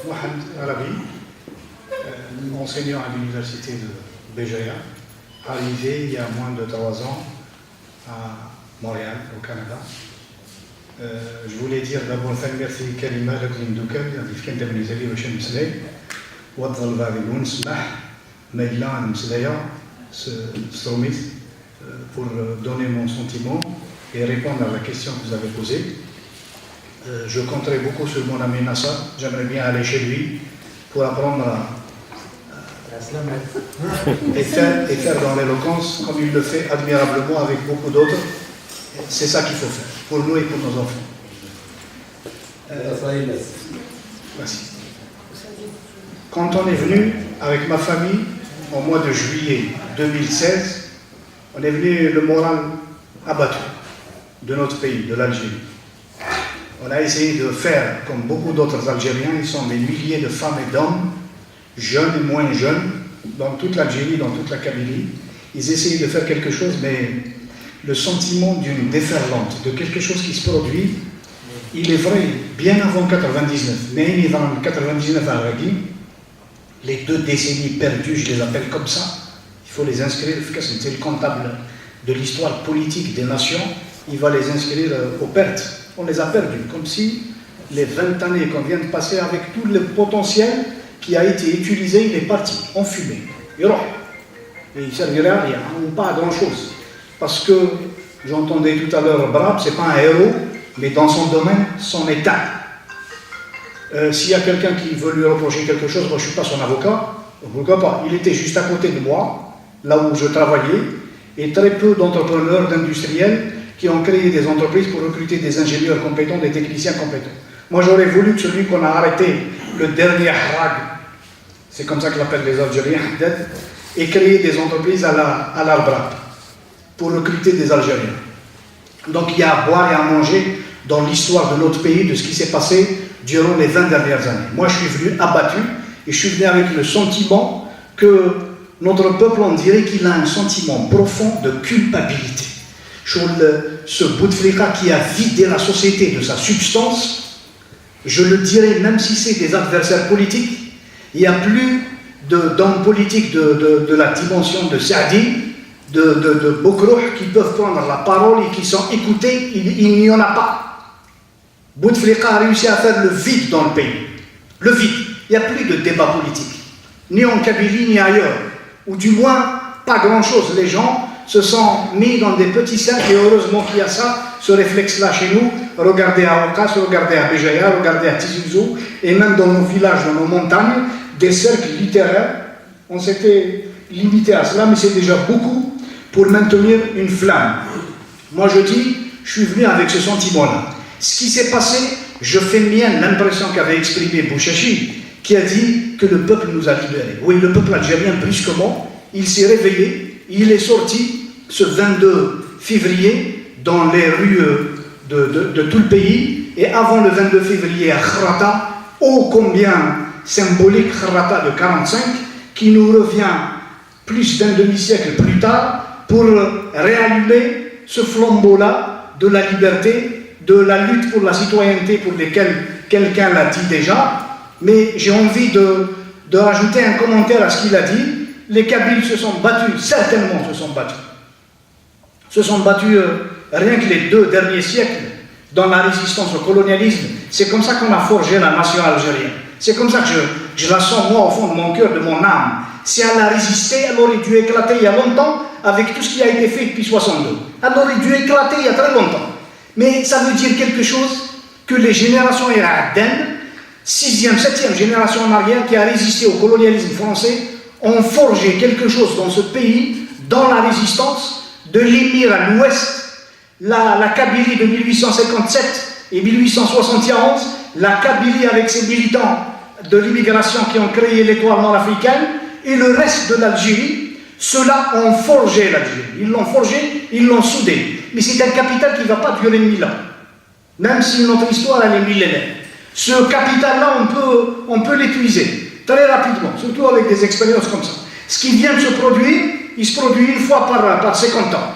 Mohamed Arabi, enseignant à l'université de Béjaïa, arrivé il y a moins de 3 ans à Montréal, au Canada. Je voulais dire d'abord merci كلمة لكم دوكا اللي كنت بالنسبة لي باش نمسلاي وظل غادي ونسمح ميلا نمسلايا ستروميت pour donner mon sentiment et répondre à la question que vous avez posée. Je compterai beaucoup sur mon ami Nassar. J'aimerais bien aller chez lui pour apprendre et faire dans l'éloquence comme il le fait admirablement avec beaucoup d'autres. C'est ça qu'il faut faire, pour nous et pour nos enfants. Merci. Quand on est venu avec ma famille au mois de juillet 2016, on est venu le moral abattu de notre pays, de l'Algérie. On a essayé de faire comme beaucoup d'autres Algériens, ils sont des milliers de femmes et d'hommes, jeunes et moins jeunes, dans toute l'Algérie, dans toute la Kabylie. Ils essayaient de faire quelque chose, mais le sentiment d'une déferlante, de quelque chose qui se produit, il est vrai, bien avant 99, mais dans 99 à Ragui, les 2 décennies perdues, je les appelle comme ça, il faut les inscrire, c'est le comptable de l'histoire politique des nations, il va les inscrire aux pertes. On les a perdus, comme si les 20 années qu'on vient de passer avec tout le potentiel qui a été utilisé, il est parti, en fumée. Et il ne servirait à rien, ou pas à grand-chose. Parce que, j'entendais tout à l'heure Brab, ce n'est pas un héros, mais dans son domaine, son état. S'il y a quelqu'un qui veut lui reprocher quelque chose, moi je ne suis pas son avocat, pourquoi pas? Il était juste à côté de moi, là où je travaillais, et très peu d'entrepreneurs, d'industriels qui ont créé des entreprises pour recruter des ingénieurs compétents, des techniciens compétents. Moi j'aurais voulu que celui qu'on a arrêté, le dernier Harag, c'est comme ça que l'appellent les Algériens, et créer des entreprises à l'Arbrab pour recruter des Algériens. Donc il y a à boire et à manger dans l'histoire de notre pays, de ce qui s'est passé durant les 20 dernières années. Moi je suis venu abattu et je suis venu avec le sentiment que notre peuple, on dirait qu'il a un sentiment profond de culpabilité sur ce Bouteflika qui a vidé la société de sa substance. Je le dirais, même si c'est des adversaires politiques, il n'y a plus d'hommes politiques de la dimension de Saadi, de Bokrouh qui peuvent prendre la parole et qui sont écoutés. Il n'y en a pas. Bouteflika a réussi à faire le vide dans le pays. Le vide. Il n'y a plus de débat politique. Ni en Kabylie, ni ailleurs. Ou du moins, pas grand-chose. Les gens se sont mis dans des petits cercles et heureusement qu'il y a ça, ce réflexe-là chez nous. Regardez à Okas, regardez à Béjaïa, regardez à Tizi Ouzou et même dans nos villages, dans nos montagnes, des cercles littéraires. On s'était limité à cela, mais c'est déjà beaucoup pour maintenir une flamme. Moi je dis, je suis venu avec ce sentiment-là. Ce qui s'est passé, je fais mienne l'impression qu'avait exprimé Bouchachi, qui a dit que le peuple nous a libérés. Oui, le peuple algérien, brusquement, il s'est réveillé, il est sorti ce 22 février dans les rues de tout le pays, et avant le 22 février à Khrata, ô combien symbolique Khrata de 45, qui nous revient plus d'un demi-siècle plus tard pour réallumer ce flambeau-là de la liberté, de la lutte pour la citoyenneté pour lesquelles quelqu'un l'a dit déjà. Mais j'ai envie de rajouter un commentaire à ce qu'il a dit. Les Kabyles se sont battus, certainement se sont battus. Se sont battus rien que les 2 derniers siècles dans la résistance au colonialisme. C'est comme ça qu'on a forgé la nation algérienne. C'est comme ça que je la sens moi au fond de mon cœur, de mon âme. Si elle a résisté, elle aurait dû éclater il y a longtemps avec tout ce qui a été fait depuis 62. Elle aurait dû éclater il y a très longtemps. Mais ça veut dire quelque chose que les générations iradiennes, 6e, 7e génération en arrière qui a résisté au colonialisme français, ont forgé quelque chose dans ce pays, dans la résistance, de l'émir à l'ouest, la Kabylie de 1857 et 1871, la Kabylie avec ses militants de l'immigration qui ont créé l'étoile nord-africaine, et le reste de l'Algérie, ceux-là ont forgé l'Algérie. Ils l'ont forgé, ils l'ont soudé. Mais c'est un capital qui ne va pas durer 1000 ans, même si notre histoire elle est millénaire. Ce capital-là, on peut l'épuiser très rapidement, surtout avec des expériences comme ça. Ce qui vient de se produire, il se produit une fois par 50 ans.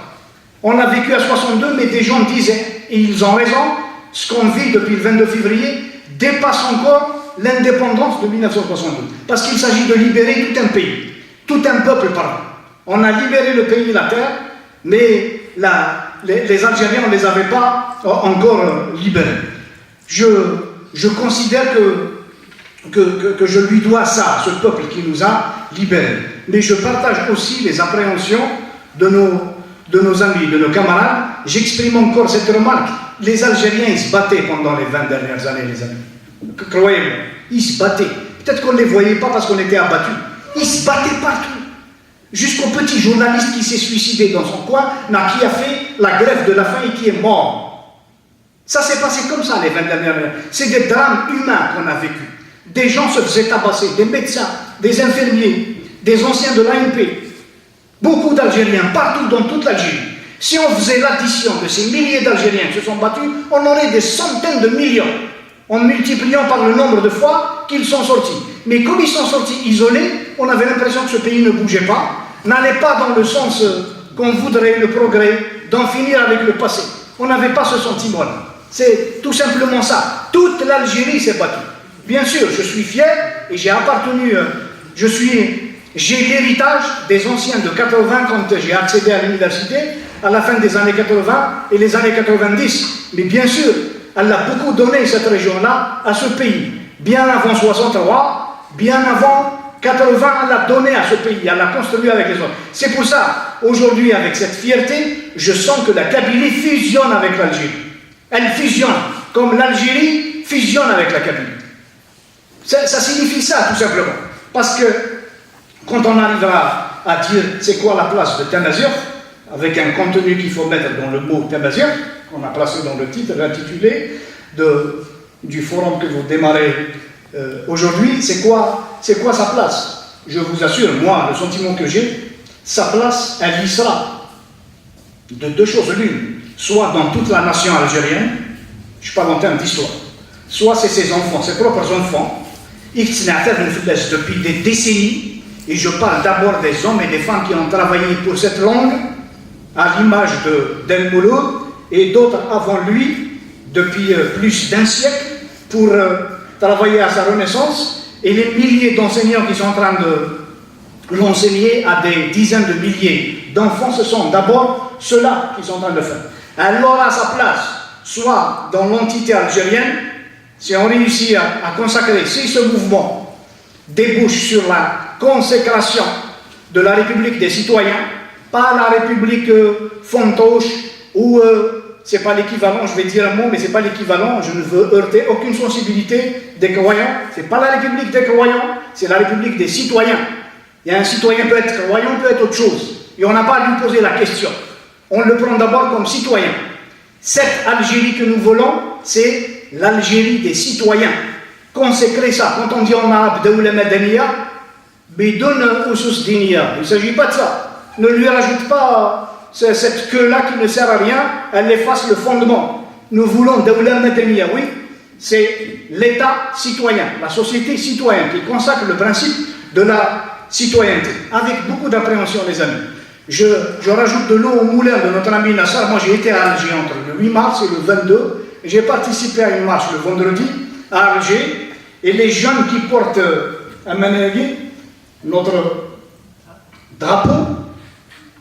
On a vécu à 62, mais des gens disaient, et ils ont raison, ce qu'on vit depuis le 22 février dépasse encore l'indépendance de 1962. Parce qu'il s'agit de libérer tout un pays, tout un peuple, pardon. On a libéré le pays, la terre, mais les Algériens, on ne les avait pas encore libérés. Je considère que je lui dois ça, ce peuple qui nous a libérés. Mais je partage aussi les appréhensions de nos amis, de nos camarades. J'exprime encore cette remarque. Les Algériens, ils se battaient pendant les 20 dernières années, les amis. Croyez-moi, ils se battaient. Peut-être qu'on ne les voyait pas parce qu'on était abattus. Ils se battaient partout. Jusqu'au petit journaliste qui s'est suicidé dans son coin, qui a fait la grève de la faim et qui est mort. Ça s'est passé comme ça les 20 dernières années. C'est des drames humains qu'on a vécu. Des gens se faisaient tabasser, des médecins, des infirmiers, des anciens de l'ANP. Beaucoup d'Algériens, partout dans toute l'Algérie. Si on faisait l'addition de ces milliers d'Algériens qui se sont battus, on aurait des centaines de millions, en multipliant par le nombre de fois qu'ils sont sortis. Mais comme ils sont sortis isolés, on avait l'impression que ce pays ne bougeait pas, n'allait pas dans le sens qu'on voudrait, le progrès, d'en finir avec le passé. On n'avait pas ce sentiment-là. C'est tout simplement ça. Toute l'Algérie s'est battue. Bien sûr, je suis fier et j'ai appartenu, j'ai l'héritage des anciens de 80 quand j'ai accédé à l'université, à la fin des années 80 et les années 90. Mais bien sûr, elle a beaucoup donné, cette région-là, à ce pays. Bien avant 63, bien avant 80, elle a donné à ce pays, elle l'a construit avec les autres. C'est pour ça, aujourd'hui, avec cette fierté, je sens que la Kabylie fusionne avec l'Algérie. Elle fusionne, comme l'Algérie fusionne avec la Kabylie. Ça signifie ça, tout simplement. Parce que, quand on arrivera à dire c'est quoi la place de Tamazight, avec un contenu qu'il faut mettre dans le mot Tamazight, qu'on a placé dans le titre, l'intitulé du forum que vous démarrez aujourd'hui, c'est quoi sa place? Je vous assure, moi, le sentiment que j'ai, sa place, elle y sera de deux choses l'une, soit dans toute la nation algérienne, je parle en termes d'histoire, soit c'est ses enfants, ses propres enfants, depuis des décennies, et je parle d'abord des hommes et des femmes qui ont travaillé pour cette langue, à l'image d'El Mouloud, et d'autres avant lui, depuis plus d'un siècle, pour travailler à sa renaissance, et les milliers d'enseignants qui sont en train de l'enseigner à des dizaines de milliers d'enfants, ce sont d'abord ceux-là qui sont en train de le faire. Elle aura sa place, soit dans l'entité algérienne, si on réussit à consacrer, si ce mouvement débouche sur la consécration de la République des citoyens, pas la République fantoche, ou c'est pas l'équivalent, je vais dire un mot, mais c'est pas l'équivalent, je ne veux heurter aucune sensibilité des croyants, c'est pas la République des croyants, c'est la République des citoyens. Et un citoyen peut être croyant, peut être autre chose, et on n'a pas à lui poser la question. On le prend d'abord comme citoyen. Cette Algérie que nous voulons, c'est l'Algérie des citoyens. Consacrer ça. Quand on dit en arabe Daoula Madaniya, Bidoun Usus Diniya. Il ne s'agit pas de ça. Ne lui rajoute pas cette queue-là qui ne sert à rien, elle efface le fondement. Nous voulons Daoula Madaniya, oui, c'est l'État citoyen, la société citoyenne qui consacre le principe de la citoyenneté. Avec beaucoup d'appréhension, les amis. Je rajoute de l'eau au moulin de notre ami Nassar. Moi, j'ai été à Alger entre le 8 mars et le 22. J'ai participé à une marche le vendredi à Alger. Et les jeunes qui portent à Managui, notre drapeau,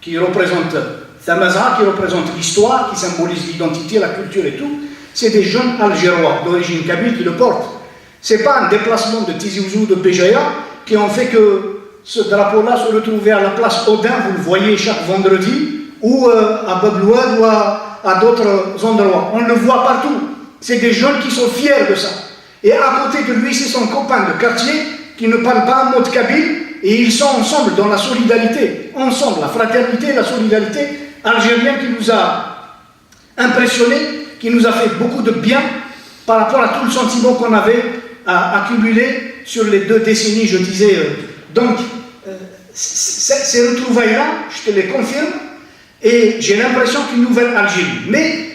qui représente Tamazight, qui représente l'histoire, qui symbolise l'identité, la culture et tout, c'est des jeunes Algérois d'origine kabyle qui le portent. Ce n'est pas un déplacement de Tizi Ouzou, de Béjaïa, qui ont fait que ce drapeau-là se retrouvait à la place Odin, vous le voyez chaque vendredi, ou à Bablouad ou à d'autres endroits. On le voit partout. C'est des jeunes qui sont fiers de ça. Et à côté de lui, c'est son copain de quartier qui ne parle pas un mot de kabyle, et ils sont ensemble dans la solidarité, ensemble, la fraternité, la solidarité algérienne qui nous a impressionnés, qui nous a fait beaucoup de bien par rapport à tout le sentiment qu'on avait accumulé sur les 2 décennies, je disais. Donc, ces retrouvailles-là, je te les confirme, et j'ai l'impression qu'une nouvelle Algérie. Mais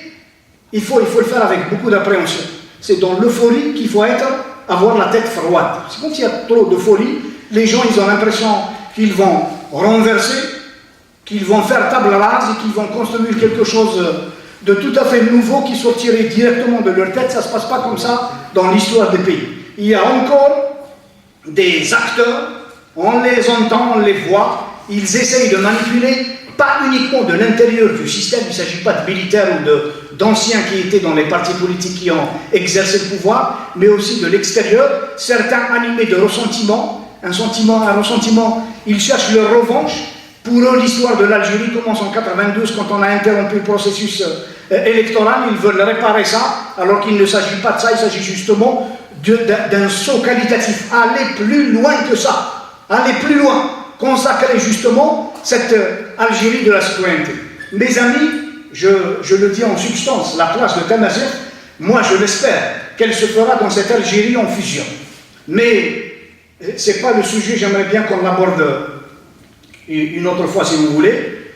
il faut le faire avec beaucoup d'appréhension. C'est dans l'euphorie qu'il faut avoir la tête froide. C'est comme s'il y a trop d'euphorie, les gens ils ont l'impression qu'ils vont renverser, qu'ils vont faire table rase et qu'ils vont construire quelque chose de tout à fait nouveau qui sortirait directement de leur tête. Ça ne se passe pas comme ça dans l'histoire des pays. il y a encore des acteurs, on les entend, on les voit, ils essayent de manipuler, pas uniquement de l'intérieur du système, il ne s'agit pas de militaires ou d'anciens qui étaient dans les partis politiques qui ont exercé le pouvoir, mais aussi de l'extérieur, certains animés de ressentiment, un ressentiment, ils cherchent leur revanche. Pour eux, l'histoire de l'Algérie commence en 92 quand on a interrompu le processus électoral, ils veulent réparer ça, alors qu'il ne s'agit pas de ça, il s'agit justement d'un saut qualitatif, aller plus loin que ça, aller plus loin, consacrer justement cette Algérie de la citoyenneté. Mes amis, je le dis en substance, la place de Tamazight, moi je l'espère qu'elle se fera dans cette Algérie en fusion. Mais ce n'est pas le sujet, j'aimerais bien qu'on l'aborde une autre fois si vous voulez.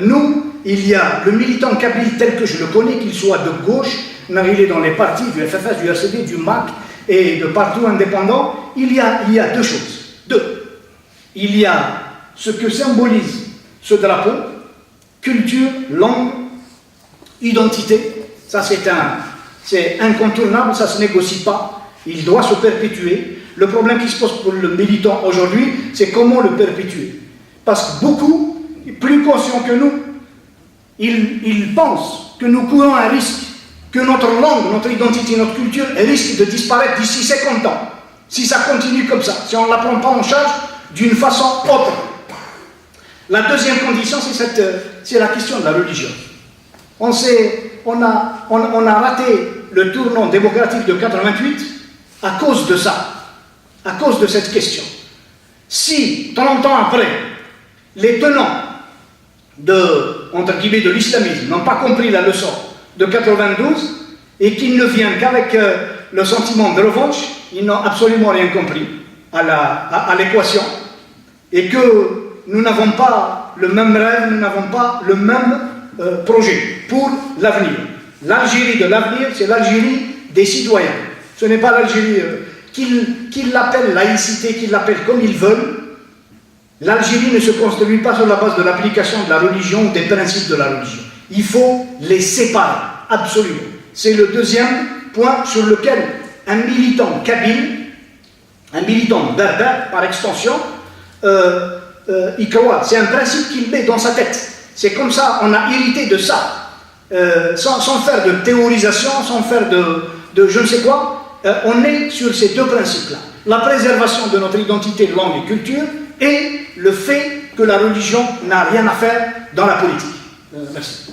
Nous, il y a le militant kabyle tel que je le connais, qu'il soit de gauche, il est dans les partis du FFS, du RCD, du MAC et de partout indépendant, il y a deux choses. Il y a ce que symbolise ce drapeau, culture, langue, identité, ça c'est incontournable, ça ne se négocie pas, il doit se perpétuer. Le problème qui se pose pour le militant aujourd'hui, c'est comment le perpétuer. Parce que beaucoup, plus conscients que nous, ils pensent que nous courons un risque, que notre langue, notre identité, notre culture risque de disparaître d'ici 50 ans. Si ça continue comme ça, si on ne la prend pas en charge d'une façon autre. La deuxième condition, c'est la question de la religion. On a raté le tournant démocratique de 88 à cause de ça, à cause de cette question. Si, 30 ans après, les tenants entre guillemets, de l'islamisme n'ont pas compris la leçon de 92 et qu'ils ne viennent qu'avec le sentiment de revanche, ils n'ont absolument rien compris à l'équation et que nous n'avons pas le même rêve, nous n'avons pas le même projet pour l'avenir. L'Algérie de l'avenir, c'est l'Algérie des citoyens. Ce n'est pas l'Algérie qu'ils l'appellent laïcité, qu'ils l'appellent comme ils veulent. L'Algérie ne se construit pas sur la base de l'application de la religion ou des principes de la religion. Il faut les séparer, absolument. C'est le deuxième point sur lequel un militant kabyle, un militant berbère par extension, il croit. C'est un principe qu'il met dans sa tête. C'est comme ça, on a hérité de ça. Sans faire de théorisation, sans faire de je ne sais quoi, on est sur ces deux principes-là. La préservation de notre identité, langue et culture, et le fait que la religion n'a rien à faire dans la politique. Merci.